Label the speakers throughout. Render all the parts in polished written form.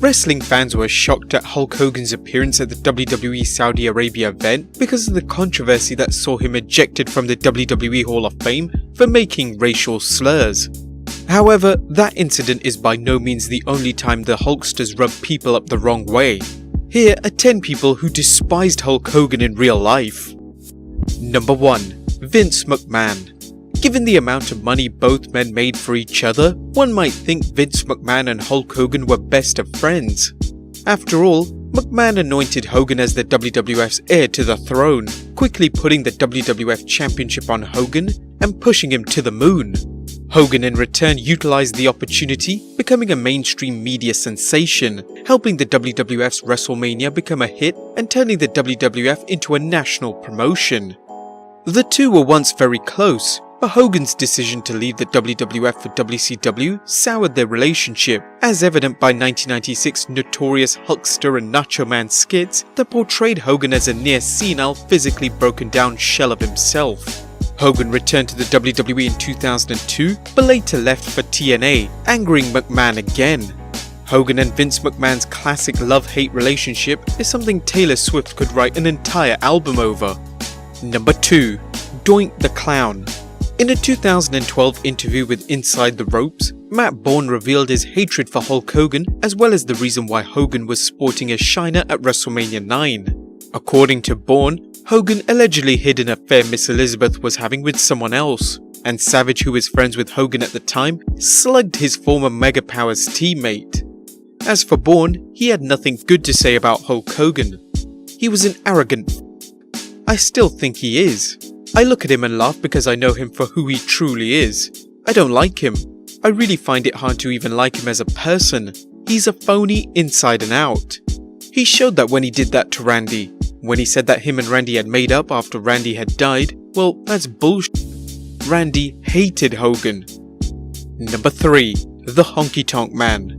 Speaker 1: Wrestling fans were shocked at Hulk Hogan's appearance at the WWE Saudi Arabia event because of the controversy that saw him ejected from the WWE Hall of Fame for making racial slurs. However, that incident is by no means the only time the Hulksters rubbed people up the wrong way. Here are 10 people who despised Hulk Hogan in real life. Number 1. Vince McMahon. Given the amount of money both men made for each other, one might think Vince McMahon and Hulk Hogan were best of friends. After all, McMahon anointed Hogan as the WWF's heir to the throne, quickly putting the WWF Championship on Hogan and pushing him to the moon. Hogan in return utilized the opportunity, becoming a mainstream media sensation, helping the WWF's Wrestlelamia become a hit and turning the WWF into a national promotion. The two were once very close, but Hogan's decision to leave the WWF for WCW soured their relationship, as evident by 1996 notorious Hulkster and Nacho Man skits that portrayed Hogan as a near-senile, physically broken down shell of himself. Hogan returned to the WWE in 2002, but later left for TNA, angering McMahon again. Hogan and Vince McMahon's classic love-hate relationship is something Taylor Swift could write an entire album over. Number 2. DOINK the Clown. In a 2012 interview with Inside the Ropes, Matt Bourne revealed his hatred for Hulk Hogan as well as the reason why Hogan was sporting a shiner at WrestleMania 9. According to Bourne, Hogan allegedly hid an affair Miss Elizabeth was having with someone else, and Savage, who was friends with Hogan at the time, slugged his former Mega Powers teammate. As for Bourne, he had nothing good to say about Hulk Hogan. He was an arrogant I still think he is. I look at him and laugh because I know him for who he truly is. I don't like him. I really find it hard to even like him as a person. He's a phony inside and out. He showed that when he did that to Randy. When he said that him and Randy had made up after Randy had died, well, that's bullshit. Randy hated Hogan. Number 3. The Honky Tonk Man.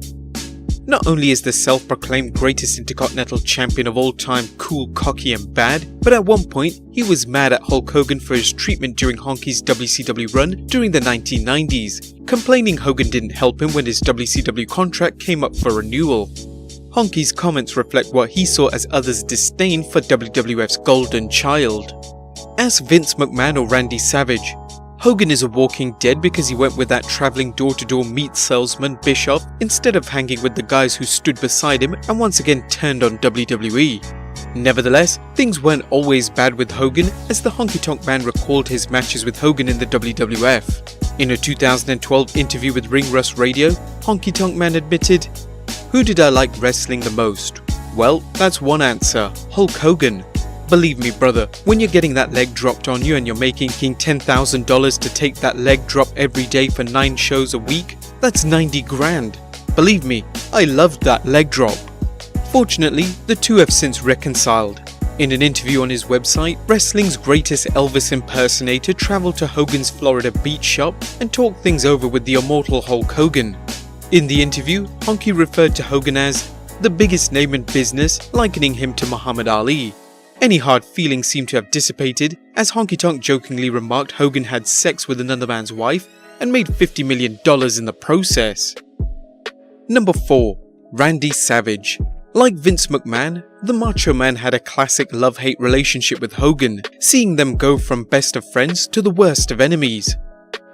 Speaker 1: Not only is the self-proclaimed greatest Intercontinental Champion of all time cool, cocky and bad, but at one point he was mad at Hulk Hogan for his treatment during Honky's WCW run during the 1990s, complaining Hogan didn't help him when his WCW contract came up for renewal. Honky's comments reflect what he saw as others' disdain for WWF's golden child. Ask Vince McMahon or Randy Savage. Hogan is a walking dead because he went with that travelling door-to-door meat salesman Bischoff instead of hanging with the guys who stood beside him and once again turned on WWE. Nevertheless, things weren't always bad with Hogan, as the Honky Tonk Man recalled his matches with Hogan in the WWF. In a 2012 interview with Ring Rust Radio, Honky Tonk Man admitted, "Who did I like wrestling the most? Well, that's one answer, Hulk Hogan. Believe me brother, when you're getting that leg dropped on you and you're making $10,000 to take that leg drop every day for 9 shows a week, that's 90 grand. Believe me, I loved that leg drop." Fortunately, the two have since reconciled. In an interview on his website, wrestling's greatest Elvis impersonator travelled to Hogan's Florida beach shop and talked things over with the immortal Hulk Hogan. In the interview, Honky referred to Hogan as the biggest name in business, likening him to Muhammad Ali. Any hard feelings seem to have dissipated, as Honky Tonk jokingly remarked Hogan had sex with another man's wife and made $50 million in the process. Number 4. Randy Savage. Like Vince McMahon, the Macho Man had a classic love-hate relationship with Hogan, seeing them go from best of friends to the worst of enemies.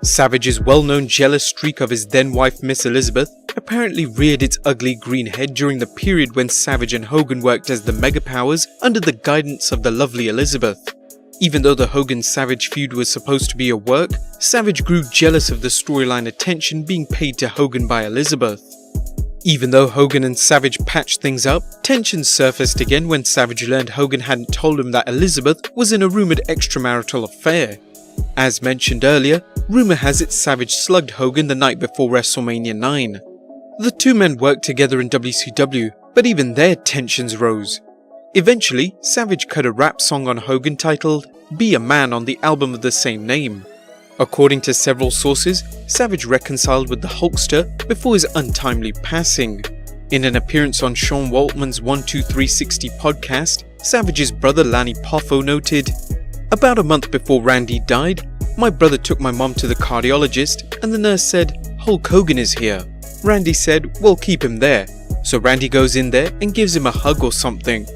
Speaker 1: Savage's well-known jealous streak of his then-wife Miss Elizabeth apparently reared its ugly green head during the period when Savage and Hogan worked as the Mega Powers under the guidance of the lovely Elizabeth. Even though the Hogan-Savage feud was supposed to be a work, Savage grew jealous of the storyline attention being paid to Hogan by Elizabeth. Even though Hogan and Savage patched things up, tensions surfaced again when Savage learned Hogan hadn't told him that Elizabeth was in a rumoured extramarital affair. As mentioned earlier, rumour has it Savage slugged Hogan the night before WrestleMania 9. The two men worked together in WCW, but even their tensions rose. Eventually, Savage cut a rap song on Hogan titled "Be a Man" on the album of the same name. According to several sources, Savage reconciled with the Hulkster before his untimely passing. In an appearance on Sean Waltman's 12360 podcast, Savage's brother Lanny Poffo noted, "About a month before Randy died, my brother took my mom to the cardiologist and the nurse said, 'Hulk Hogan is here.' Randy said, 'We'll keep him there.' So Randy goes in there and gives him a hug or something.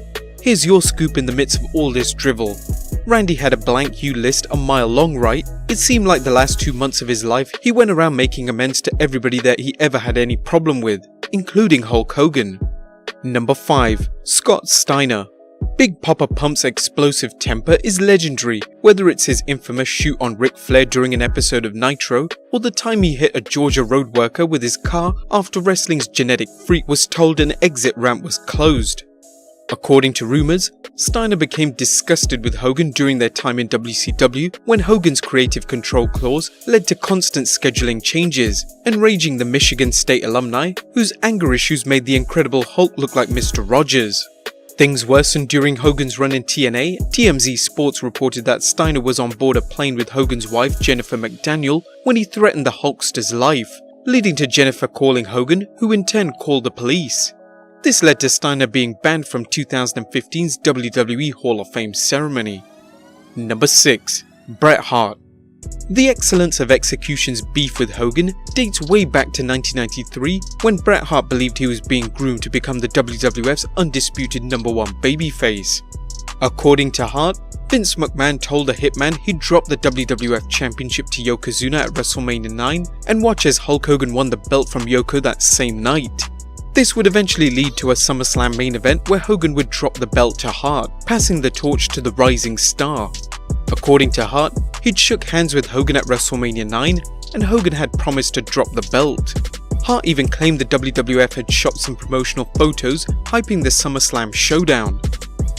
Speaker 1: Here's your scoop in the midst of all this drivel. Randy had a blank U list a mile long, right? It seemed like the last 2 months of his life he went around making amends to everybody that he ever had any problem with, including Hulk Hogan. Number 5. Scott Steiner. Big Papa Pump's explosive temper is legendary, whether it's his infamous shoot on Ric Flair during an episode of Nitro, or the time he hit a Georgia road worker with his car after wrestling's genetic freak was told an exit ramp was closed. According to rumours, Steiner became disgusted with Hogan during their time in WCW when Hogan's creative control clause led to constant scheduling changes, enraging the Michigan State alumni, whose anger issues made the Incredible Hulk look like Mr. Rogers. Things worsened during Hogan's run in TNA. TMZ Sports reported that Steiner was on board a plane with Hogan's wife Jennifer McDaniel when he threatened the Hulkster's life, leading to Jennifer calling Hogan, who in turn called the police. This led to Steiner being banned from 2015's WWE Hall of Fame ceremony. Number 6. Bret Hart. The excellence of Execution's beef with Hogan dates way back to 1993 when Bret Hart believed he was being groomed to become the WWF's undisputed #1 babyface. According to Hart, Vince McMahon told the Hitman he'd drop the WWF Championship to Yokozuna at WrestleMania 9 and watch as Hulk Hogan won the belt from Yoko that same night. This would eventually lead to a SummerSlam main event where Hogan would drop the belt to Hart, passing the torch to the rising star. According to Hart, he'd shook hands with Hogan at WrestleMania 9 and Hogan had promised to drop the belt. Hart even claimed the WWF had shot some promotional photos hyping the SummerSlam showdown.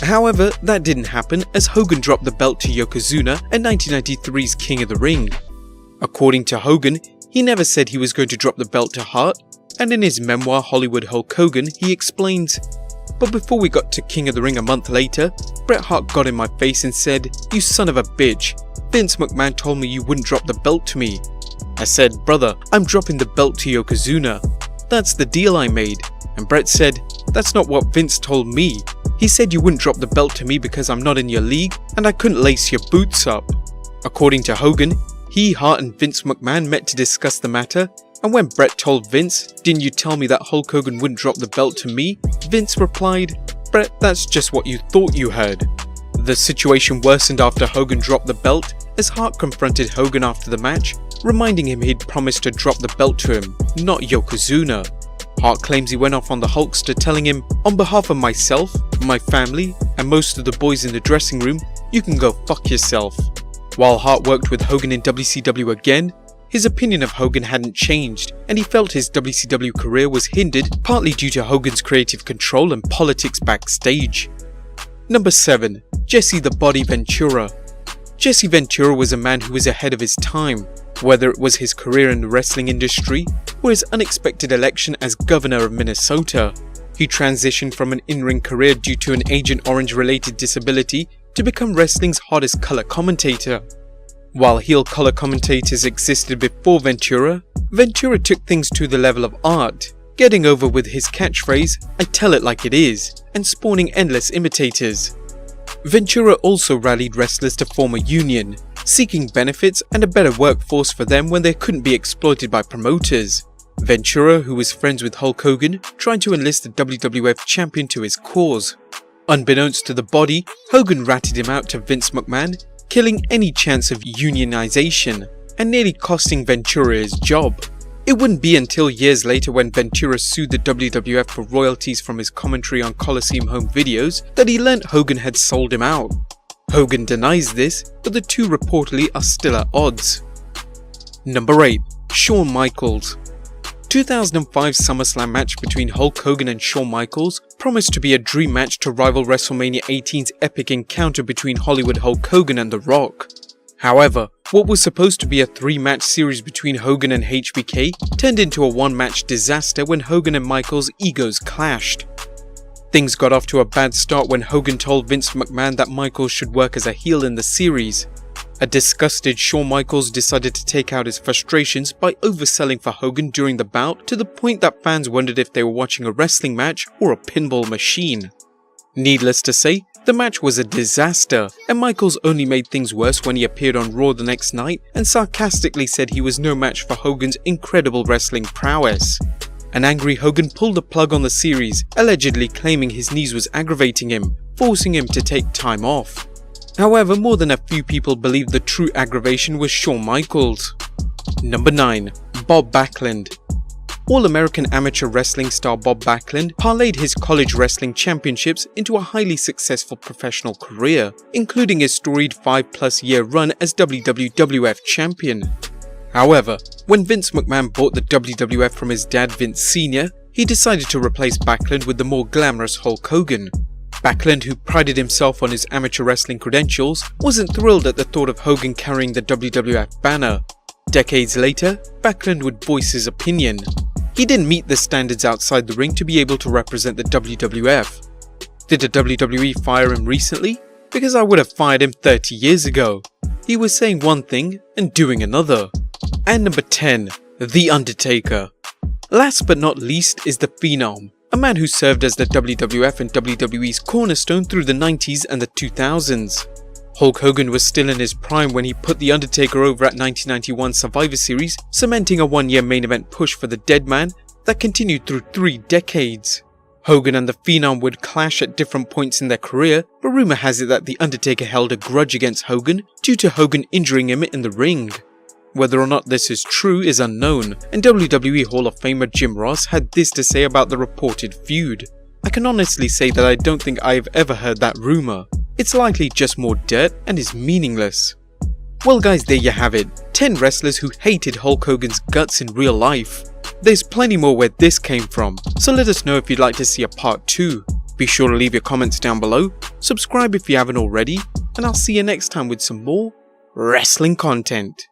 Speaker 1: However, that didn't happen as Hogan dropped the belt to Yokozuna at 1993's King of the Ring. According to Hogan, he never said he was going to drop the belt to Hart, and in his memoir Hollywood Hulk Hogan, he explains, "But before we got to King of the Ring a month later, Bret Hart got in my face and said, 'You son of a bitch, Vince McMahon told me you wouldn't drop the belt to me.' I said, 'Brother, I'm dropping the belt to Yokozuna. That's the deal I made.' And Bret said, 'That's not what Vince told me. He said you wouldn't drop the belt to me because I'm not in your league and I couldn't lace your boots up.' According to Hogan, he, Hart and Vince McMahon met to discuss the matter, and when Bret told Vince, 'Didn't you tell me that Hulk Hogan wouldn't drop the belt to me?' Vince replied, 'Bret, that's just what you thought you heard.' The situation worsened after Hogan dropped the belt as Hart confronted Hogan after the match, reminding him he'd promised to drop the belt to him, not Yokozuna. Hart claims he went off on the Hulkster telling him, 'On behalf of myself, my family, and most of the boys in the dressing room, you can go fuck yourself.' While Hart worked with Hogan in WCW again, his opinion of Hogan hadn't changed, and he felt his WCW career was hindered partly due to Hogan's creative control and politics backstage. Number 7. Jesse the Body Ventura. Jesse Ventura was a man who was ahead of his time, whether it was his career in the wrestling industry or his unexpected election as governor of Minnesota. He transitioned from an in-ring career due to an Agent Orange related disability to become wrestling's hottest color commentator. While heel color commentators existed before Ventura, Ventura took things to the level of art, getting over with his catchphrase, "I tell it like it is," and spawning endless imitators. Ventura also rallied wrestlers to form a union, seeking benefits and a better workforce for them when they couldn't be exploited by promoters. Ventura, who was friends with Hulk Hogan, tried to enlist the WWF champion to his cause. Unbeknownst to the Body, Hogan ratted him out to Vince McMahon, killing any chance of unionization, and nearly costing Ventura his job. It wouldn't be until years later when Ventura sued the WWF for royalties from his commentary on Coliseum home videos that he learnt Hogan had sold him out. Hogan denies this, but the two reportedly are still at odds. Number 8. Shawn Michaels. 2005 SummerSlam match between Hulk Hogan and Shawn Michaels promised to be a dream match to rival WrestleMania 18's epic encounter between Hollywood Hulk Hogan and The Rock. However, what was supposed to be a 3-match series between Hogan and HBK turned into a 1-match disaster when Hogan and Michaels' egos clashed. Things got off to a bad start when Hogan told Vince McMahon that Michaels should work as a heel in the series. A disgusted Shawn Michaels decided to take out his frustrations by overselling for Hogan during the bout to the point that fans wondered if they were watching a wrestling match or a pinball machine. Needless to say, the match was a disaster, and Michaels only made things worse when he appeared on Raw the next night and sarcastically said he was no match for Hogan's incredible wrestling prowess. An angry Hogan pulled the plug on the series, allegedly claiming his knees was aggravating him, forcing him to take time off. However, more than a few people believe the true aggravation was Shawn Michaels. Number 9. Bob Backlund. All-American amateur wrestling star Bob Backlund parlayed his college wrestling championships into a highly successful professional career, including his storied 5+ year run as WWF champion. However, when Vince McMahon bought the WWF from his dad Vince Sr., he decided to replace Backlund with the more glamorous Hulk Hogan. Backlund, who prided himself on his amateur wrestling credentials, wasn't thrilled at the thought of Hogan carrying the WWF banner. Decades later, Backlund would voice his opinion. He didn't meet the standards outside the ring to be able to represent the WWF. Did the WWE fire him recently? Because I would have fired him 30 years ago. He was saying one thing and doing another. And number 10. The Undertaker. Last but not least is the Phenom, a man who served as the WWF and WWE's cornerstone through the 90s and the 2000s. Hulk Hogan was still in his prime when he put The Undertaker over at 1991 Survivor Series, cementing a one-year main event push for the Dead Man that continued through 3 decades. Hogan and the Phenom would clash at different points in their career, but rumour has it that The Undertaker held a grudge against Hogan due to Hogan injuring him in the ring. Whether or not this is true is unknown, and WWE Hall of Famer Jim Ross had this to say about the reported feud. I can honestly say that I don't think I've ever heard that rumour. It's likely just more dirt and is meaningless. Well guys, there you have it, 10 wrestlers who hated Hulk Hogan's guts in real life. There's plenty more where this came from, so let us know if you'd like to see a part 2. Be sure to leave your comments down below, subscribe if you haven't already, and I'll see you next time with some more wrestling content.